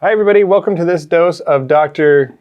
Hi, everybody. Welcome to this dose of Dr.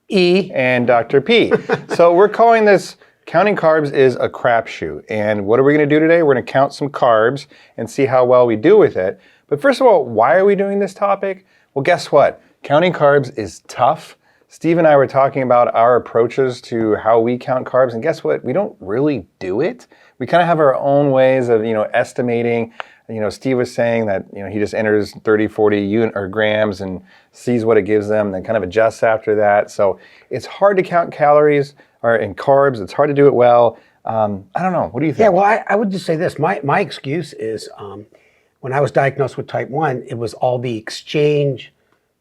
E. and Dr. P. So we're calling this Counting Carbs is a Crapshoot. And what are we going to do today? We're going to count some carbs and see how well we do with it. But first of all, why are we doing this topic? Well, guess what? Counting carbs is tough. Steve and I were talking about our approaches to how we count carbs, and guess what? We don't really do it. We kind of have our own ways of, estimating. Steve was saying that, he just enters 30, 40 grams and sees what it gives them, and then kind of adjusts after that. So it's hard to count calories in carbs. It's hard to do it well. I don't know. What do you think? Yeah, well, I would just say this. My excuse is when I was diagnosed with type 1, it was all the exchange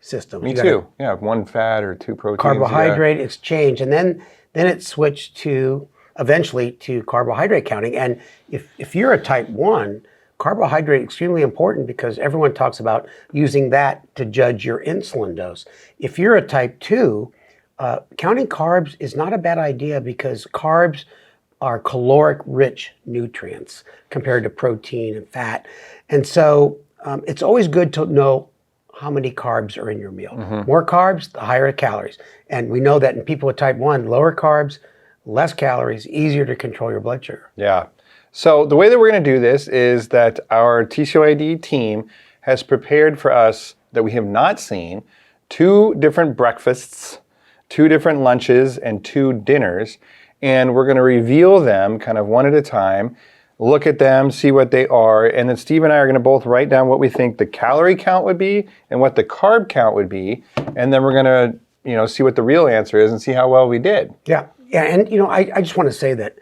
system. Me too. Yeah, one fat or two proteins. Carbohydrate exchange. And then it switched eventually to carbohydrate counting. And if you're a type 1, carbohydrate is extremely important because everyone talks about using that to judge your insulin dose. If you're a type 2, counting carbs is not a bad idea because carbs are caloric-rich nutrients compared to protein and fat. And so it's always good to know how many carbs are in your meal. Mm-hmm. More carbs, the higher the calories. And we know that in people with type 1, lower carbs, less calories, easier to control your blood sugar. Yeah. So the way that we're going to do this is that our TCOYD team has prepared for us that we have not seen 2 different breakfasts, 2 different lunches, and 2 dinners. And we're going to reveal them kind of one at a time, look at them, see what they are, and then Steve and I are going to both write down what we think the calorie count would be and what the carb count would be, and then we're going to, see what the real answer is and see how well we did. Yeah, and I just want to say that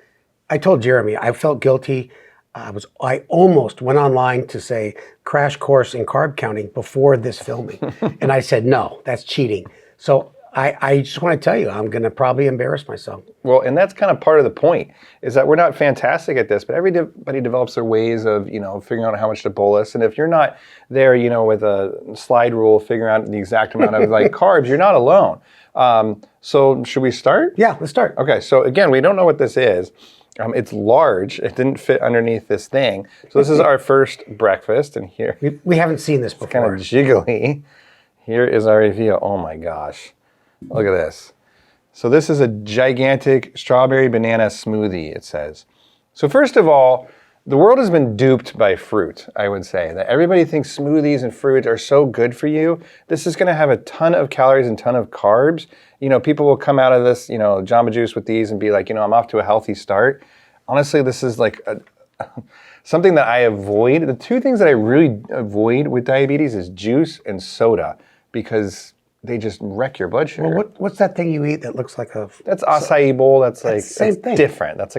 I told Jeremy I felt guilty. I almost went online to say crash course in carb counting before this filming, and I said no, that's cheating. So I just want to tell you, I'm going to probably embarrass myself. Well, and that's kind of part of the point, is that we're not fantastic at this, but everybody develops their ways of, figuring out how much to bolus. And if you're not there, with a slide rule, figuring out the exact amount of carbs, you're not alone. So should we start? Yeah, let's start. Okay, so again, we don't know what this is. It's large. It didn't fit underneath this thing. So this is our first breakfast, and here... We haven't seen this before. It's kind of jiggly. Here is our reveal. Oh my gosh. Look at this. So this is a gigantic strawberry banana smoothie, it says. So first of all, the world has been duped by fruit, I would say. That everybody thinks smoothies and fruit are so good for you. This is going to have a ton of calories and ton of carbs. People will come out of this, Jamba Juice with these and be like, I'm off to a healthy start. Honestly, this is like something that I avoid. The 2 things that I really avoid with diabetes is juice and soda because they just wreck your blood sugar. Well, what's that thing you eat that looks like a... That's acai bowl. That's same thing. Different. That's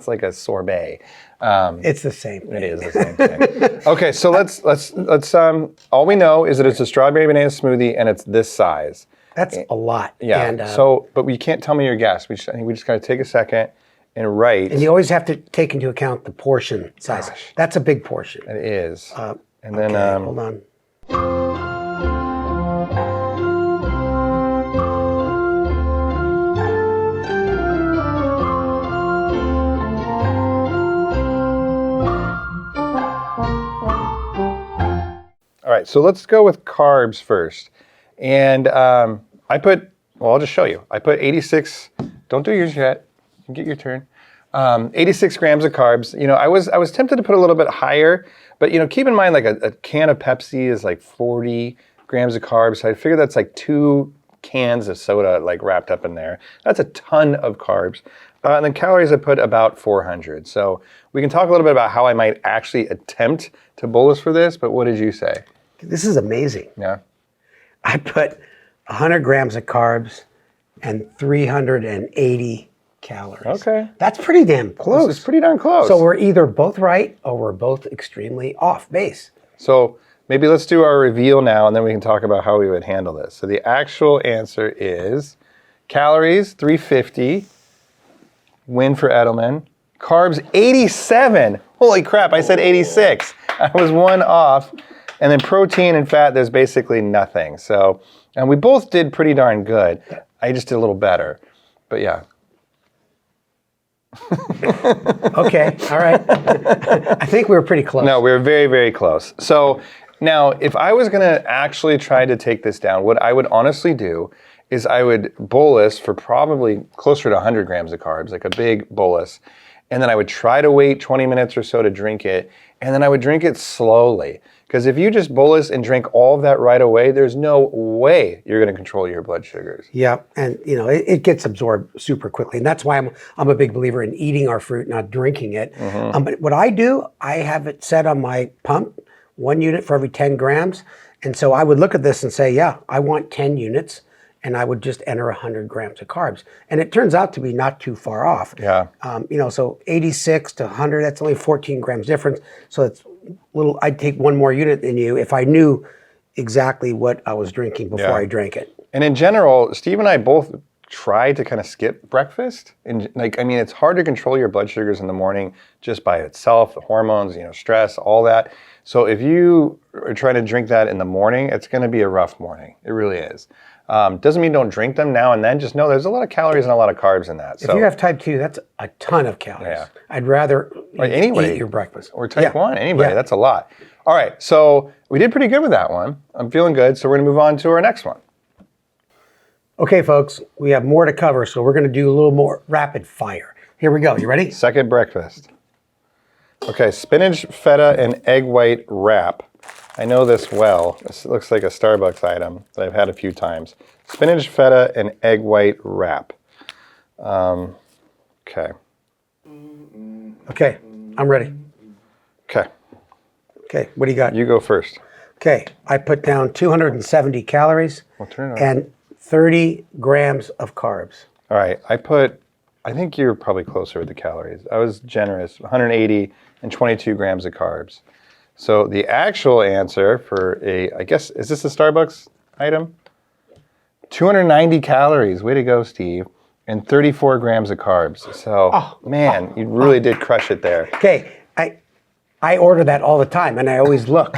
like a sorbet. It's the same thing. It is the same thing. Okay, so let's all we know is that it's a strawberry banana smoothie and it's this size. That's a lot. Yeah. And, but you can't tell me your guess. I think we just got to take a second and write. And you always have to take into account the portion size. Gosh. That's a big portion. It is. And then then hold on. All right, so let's go with carbs first. And I'll just show you. I put 86, don't do yours yet, you can get your turn. 86 grams of carbs. I was tempted to put a little bit higher, but keep in mind like a can of Pepsi is like 40 grams of carbs. So I figure that's like 2 cans of soda like wrapped up in there. That's a ton of carbs. And then calories I put about 400. So we can talk a little bit about how I might actually attempt to bolus for this, but what did you say? This is amazing. Yeah. I put 100 grams of carbs and 380 calories. Okay. That's pretty damn close. It's pretty darn close. So we're either both right or we're both extremely off base. So maybe let's do our reveal now and then we can talk about how we would handle this. So the actual answer is calories, 350, win for Edelman. Carbs, 87. Holy crap, I said 86. I was 1 off. And then protein and fat, there's basically nothing. So, and we both did pretty darn good. I just did a little better. But yeah. Okay, all right. I think we were pretty close. No, we were very, very close. So Now, if I was going to actually try to take this down, what I would honestly do is I would bolus for probably closer to 100 grams of carbs, like a big bolus. And then I would try to wait 20 minutes or so to drink it. And then I would drink it slowly. Because if you just bolus and drink all of that right away, there's no way you're going to control your blood sugars. Yeah, and it gets absorbed super quickly, and that's why I'm a big believer in eating our fruit, not drinking it. But what I do, I have it set on my pump, 1 unit for every 10 grams, and so I would look at this and say, yeah, I want 10 units, and I would just enter 100 grams of carbs, and it turns out to be not too far off. Yeah. So 86 to 100, that's only 14 grams difference. So it's little. I'd take one more unit than you if I knew exactly what I was drinking before I drank it. And in general, Steve and I both try to kind of skip breakfast. And it's hard to control your blood sugars in the morning just by itself, the hormones, stress, all that. So if you are trying to drink that in the morning, it's going to be a rough morning. It really is. Doesn't mean don't drink them now and then. Just know there's a lot of calories and a lot of carbs in that. If you have type 2, that's a ton of calories. Yeah. I'd rather eat your breakfast. Or type 1, anybody. Yeah. That's a lot. All right, so we did pretty good with that one. I'm feeling good, so we're going to move on to our next one. Okay, folks, we have more to cover, so we're going to do a little more rapid fire. Here we go. You ready? Second breakfast. Okay, spinach, feta, and egg white wrap. I know this well. This looks like a Starbucks item that I've had a few times. Spinach, feta, and egg white wrap. Okay. Okay, I'm ready. Okay. Okay, what do you got? You go first. Okay, I put down 270 calories and 30 grams of carbs. All right, I think you're probably closer with the calories. I was generous, 180 and 22 grams of carbs. So the actual answer for I guess, is this a Starbucks item? 290 calories, way to go, Steve, and 34 grams of carbs. So, man, you really did crush it there. Okay, I order that all the time, and I always look.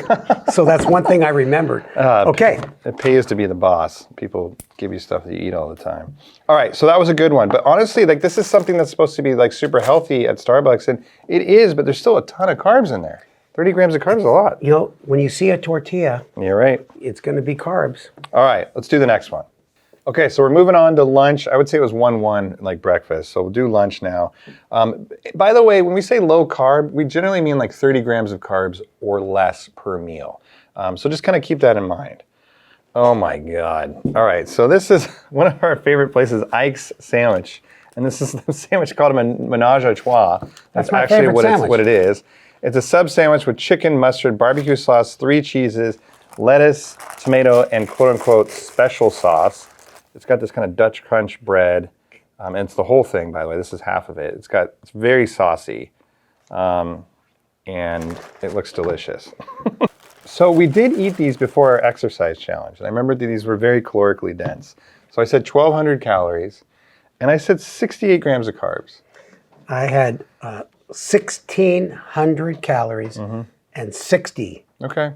So that's one thing I remembered. Okay. It pays to be the boss. People give you stuff that you eat all the time. All right, so that was a good one. But honestly, this is something that's supposed to be super healthy at Starbucks, and it is, but there's still a ton of carbs in there. 30 grams of carbs is a lot. When you see a tortilla, you're right. It's going to be carbs. All right, let's do the next one. Okay, so we're moving on to lunch. I would say it was 1-1, like breakfast. So we'll do lunch now. By the way, when we say low carb, we generally mean 30 grams of carbs or less per meal. So just kind of keep that in mind. Oh my God. All right, so this is one of our favorite places, Ike's Sandwich. And this is the sandwich called a menage a trois. That's actually what it is. It's a sub sandwich with chicken, mustard, barbecue sauce, 3 cheeses, lettuce, tomato, and quote-unquote special sauce. It's got this kind of Dutch crunch bread, and it's the whole thing, by the way. This is half of it. It's very saucy, and it looks delicious. So we did eat these before our exercise challenge, and I remember that these were very calorically dense. So I said 1,200 calories, and I said 68 grams of carbs. I had 1,600 calories and 60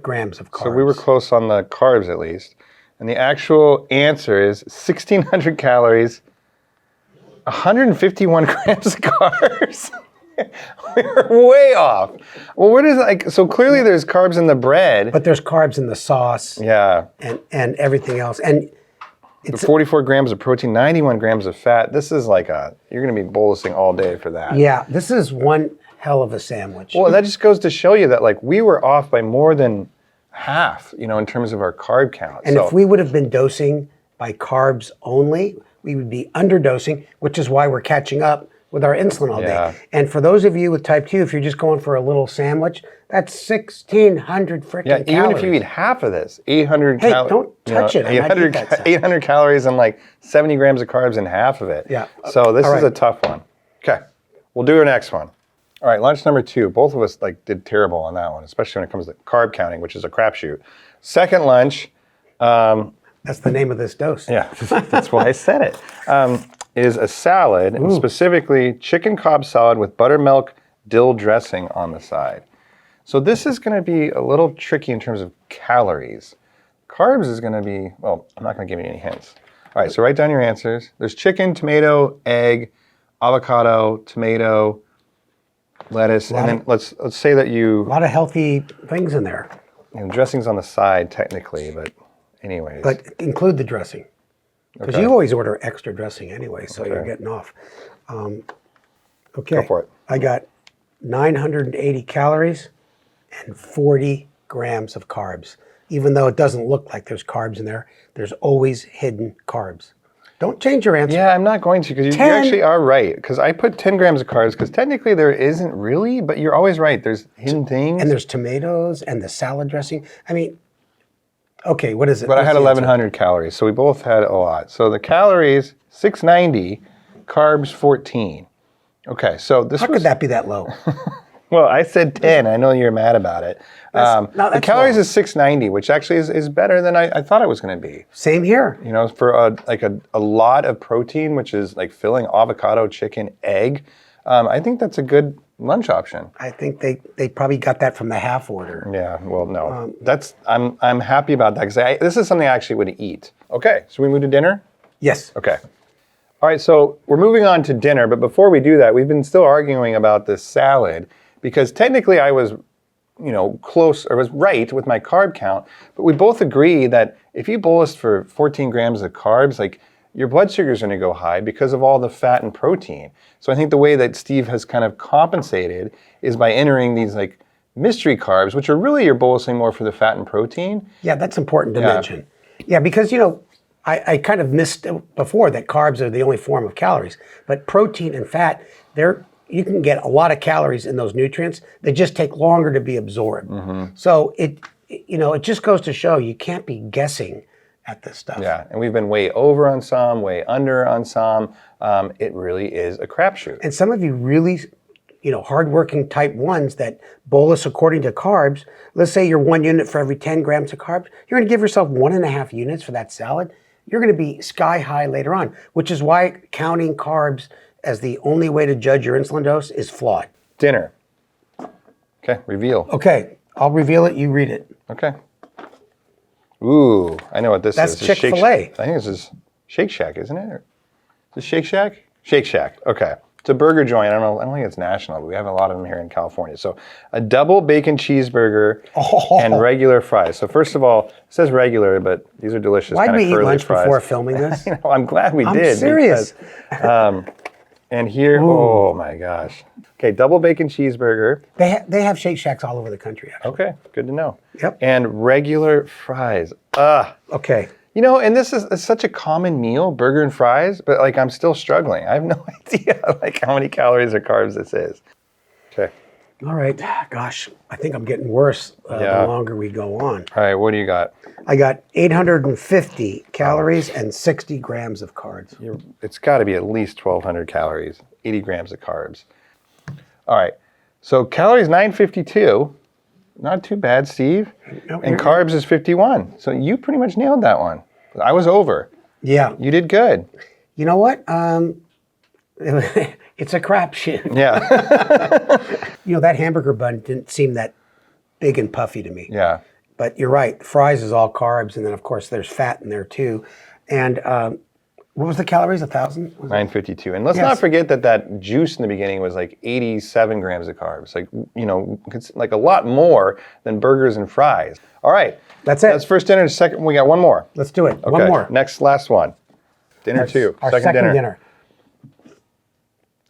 grams of carbs. So we were close on the carbs, at least. And the actual answer is 1,600 calories, 151 grams of carbs. We're way off. Well, so clearly there's carbs in the bread. But there's carbs in the sauce. Yeah. And everything else. And it's 44 grams of protein, 91 grams of fat. This is you're going to be bolusing all day for that. Yeah, this is one hell of a sandwich. Well, that just goes to show you that we were off by more than half, in terms of our carb count. And if we would have been dosing by carbs only, we would be underdosing, which is why we're catching up with our insulin all day. And for those of you with type 2, if you're just going for a little sandwich, that's 1,600 freaking calories. Yeah, even if you eat half of this, 800 calories. Hey, don't touch it. 800 calories and 70 grams of carbs in half of it. Yeah. So this is a tough one. Okay, we'll do our next one. All right, lunch number 2. Both of us did terrible on that one, especially when it comes to carb counting, which is a crapshoot. Second lunch. That's the name of this dose. Yeah, that's why I said it. Is a salad, and specifically chicken Cobb salad with buttermilk dill dressing on the side. So this is going to be a little tricky in terms of calories. Carbs is going to be, well, I'm not going to give you any hints. All right, so write down your answers. There's chicken, tomato, egg, avocado, tomato, lettuce, and then let's say that you... A lot of healthy things in there. And dressing's on the side technically, but anyways. But include the dressing. Because you always order extra dressing anyway, so you're getting off. Okay. Go for it. I got 980 calories and 40 grams of carbs. Even though it doesn't look like there's carbs in there, there's always hidden carbs. Don't change your answer. Yeah, I'm not going to, because you actually are right. Because I put 10 grams of carbs, because technically there isn't really, but you're always right. There's hidden things. And there's tomatoes and the salad dressing. I mean, okay, what is it? But I had What's the 1,100 calories, so we both had a lot. So the calories, 690, carbs 14. Okay, so this How could that be that low? Well, I said 10. I know you're mad about it. The calories low. is 690, which actually is better than I thought it was going to be. Same here. You know, for a lot of protein, which is like filling avocado, chicken, egg, I think that's a good lunch option. I think they probably got that from the half order. Yeah, well, no. I'm happy about that, because this is something I actually would eat. Okay, so we move to dinner? Yes. Okay. All right, so we're moving on to dinner, but before we do that, we've been still arguing about this salad, because technically I was, close, or was right with my carb count, but we both agree that if you bolus for 14 grams of carbs, like, your blood sugar is going to go high because of all the fat and protein. So I think the way that Steve has kind of compensated is by entering these like mystery carbs, which are really you're bolusing more for the fat and protein. Yeah, that's important to mention. Yeah, because I kind of missed before that carbs are the only form of calories, but protein and fat, you can get a lot of calories in those nutrients. They just take longer to be absorbed. So it just goes to show you can't be guessing at this stuff. Yeah, and we've been way over on some, way under on some. It really is a crapshoot. And some of you really, hardworking type 1s that bolus according to carbs, let's say you're 1 unit for every 10 grams of carbs, you're going to give yourself 1.5 units for that salad. You're going to be sky high later on, which is why counting carbs as the only way to judge your insulin dose is flawed. Dinner. Okay, reveal. Okay, I'll reveal it, you read it. Okay. Ooh, I know what this That's is. This is Chick-fil-A. I think this is Shake Shack, isn't it? Is this Shake Shack? Shake Shack, okay. It's a burger joint. I don't think it's national, but we have a lot of them here in California. So a double bacon cheeseburger and regular fries. So first of all, it says regular, but these are delicious. Why'd we eat lunch fries. before filming this? I'm glad we did. I'm serious. Because, and here, oh my gosh. Okay, double bacon cheeseburger. They have Shake Shacks all over the country, actually. Okay, good to know. Yep. And regular fries. Okay. And this is such a common meal, burger and fries, but like I'm still struggling. I have no idea like how many calories or carbs this is. Okay. All right. Gosh, I think I'm getting worse the longer we go on. All right, what do you got? I got 850 calories and 60 grams of carbs. It's got to be at least 1,200 calories, 80 grams of carbs. All right, so calories 952, not too bad, Steve. No, and carbs is 51. So you pretty much nailed that one. I was over. Yeah. You did good. You know what? It's a crapshoot. Yeah. That hamburger bun didn't seem that big and puffy to me. Yeah. But you're right. Fries is all carbs, and then of course there's fat in there too. And what was the calories? 1,000? 952. And let's not forget that juice in the beginning was like 87 grams of carbs. Like, it's like a lot more than burgers and fries. All right. That's it. That's first dinner. Second, we got one more. Let's do it. Okay. One more. Last one. Dinner two. Our second dinner.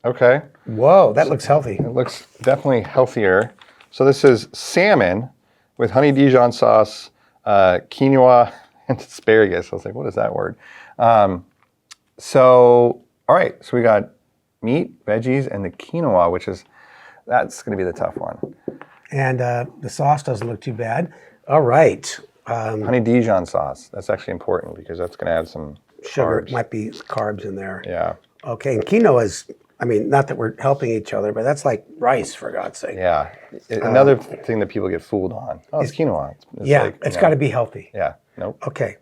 Okay. Whoa, that looks healthy. It looks definitely healthier. So this is salmon with honey Dijon sauce, quinoa, and asparagus. I was like, what is that word? All right. So we got meat, veggies, and the quinoa, that's going to be the tough one. And the sauce doesn't look too bad. All right. Honey Dijon sauce. That's actually important because that's going to add some sugar. carbs. Might be carbs in there. Yeah. Okay. And quinoa is, not that we're helping each other, but that's like rice, for God's sake. Yeah. Another thing that people get fooled on. Oh, it's quinoa. It's got to be healthy. Yeah. Nope. Okay.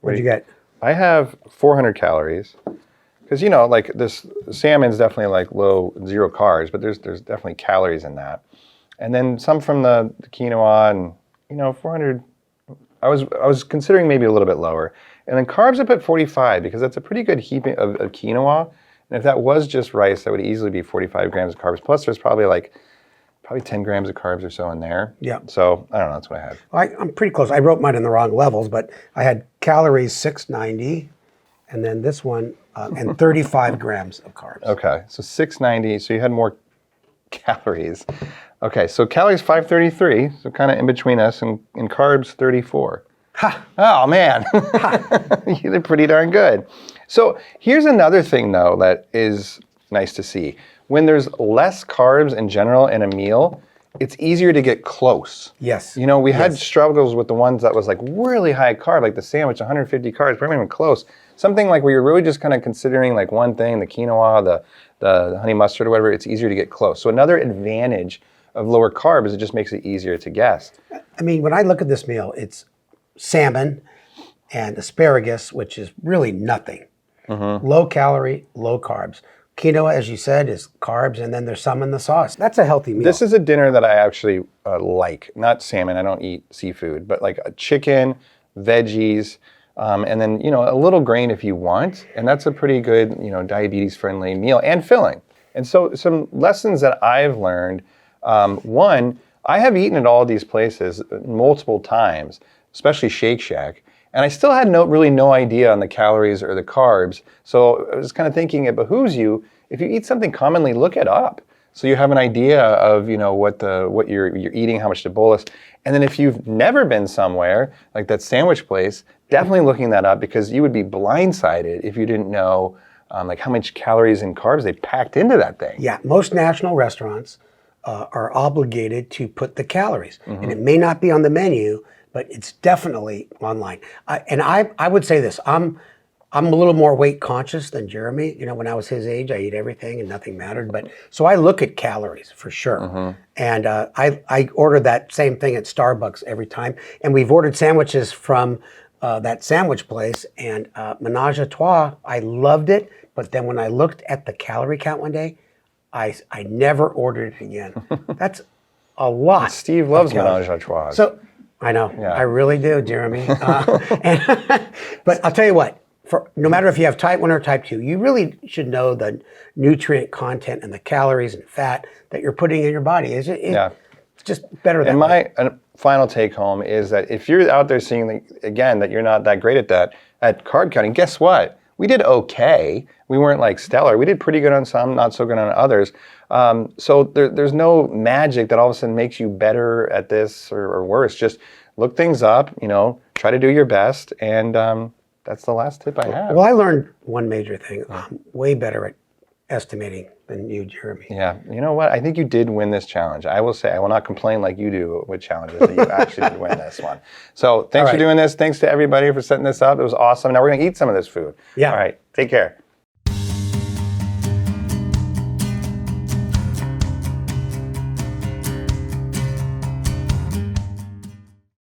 What'd you get? I have 400 calories. Because, like this salmon's definitely like low, 0 carbs, but there's definitely calories in that. And then some from the quinoa and, 400. I was considering maybe a little bit lower. And then carbs I put 45 because that's a pretty good heaping of quinoa. And if that was just rice, that would easily be 45 grams of carbs. Plus there's probably like probably 10 grams of carbs or so in there. Yeah. So I don't know, that's what I had. I'm pretty close. I wrote mine in the wrong levels, but I had calories 690, and then this one, and 35 grams of carbs. Okay, so 690, so you had more calories. Okay, so calories 533, so kind of in between us, and carbs 34. Ha! Oh man, you did pretty darn good. So here's another thing though that is nice to see. When there's less carbs in general in a meal, it's easier to get close. Yes. You know, we had struggles with the ones that was like really high carb, like the sandwich, 150 carbs, probably not even close. Something like where you're really just kind of considering like one thing, the quinoa, the honey mustard or whatever, it's easier to get close. So another advantage of lower carb is it just makes it easier to guess. I mean, when I look at this meal, it's salmon and asparagus, which is really nothing. Low calorie, low carbs. Quinoa, as you said, is carbs, and then there's some in the sauce. That's a healthy meal. This is a dinner that I actually like. Not salmon, I don't eat seafood, but like a chicken, veggies, and then, you know, a little grain if you want. And that's a pretty good, you know, diabetes-friendly meal and filling. And so some lessons that I've learned, one, I have eaten at all these places multiple times, especially Shake Shack, and I still had really no idea on the calories or the carbs. So I was kind of thinking it behooves you, if you eat something commonly, look it up. So you have an idea of, you know, what you're eating, how much to bolus. And then if you've never been somewhere, like that sandwich place, definitely looking that up, because you would be blindsided if you didn't know like how much calories and carbs they packed into that thing. Yeah, most national restaurants are obligated to put the calories. And it may not be on the menu, but it's definitely online. I would say this, I'm a little more weight conscious than Jeremy. You know, when I was his age, I ate everything and nothing mattered. But so I look at calories for sure. And I order that same thing at Starbucks every time. And we've ordered sandwiches from that sandwich place, and Menage a Trois, I loved it. But then when I looked at the calorie count one day, I never ordered it again. That's a lot. Steve loves Menage a Trois. So I know, Yeah. I really do, Jeremy. But I'll tell you what, no matter if you have type 1 or type 2, you really should know the nutrient content and the calories and fat that you're putting in your body. It's just better than my final take home is that if you're out there seeing, again, that you're not that great at that, at carb counting, guess what? We did okay. We weren't like stellar. We did pretty good on some, not so good on others. So there's no magic that all of a sudden makes you better at this or worse. Just look things up, you know, try to do your best. And that's the last tip I have. Well, I learned one major thing. I'm way better at estimating than you, Jeremy. Yeah, you know what? I think you did win this challenge. I will say, I will not complain like you do with challenges, that you actually did win this one. So thanks for doing this. Thanks to everybody for setting this up. It was awesome. Now we're going to eat some of this food. Yeah. All right, take care.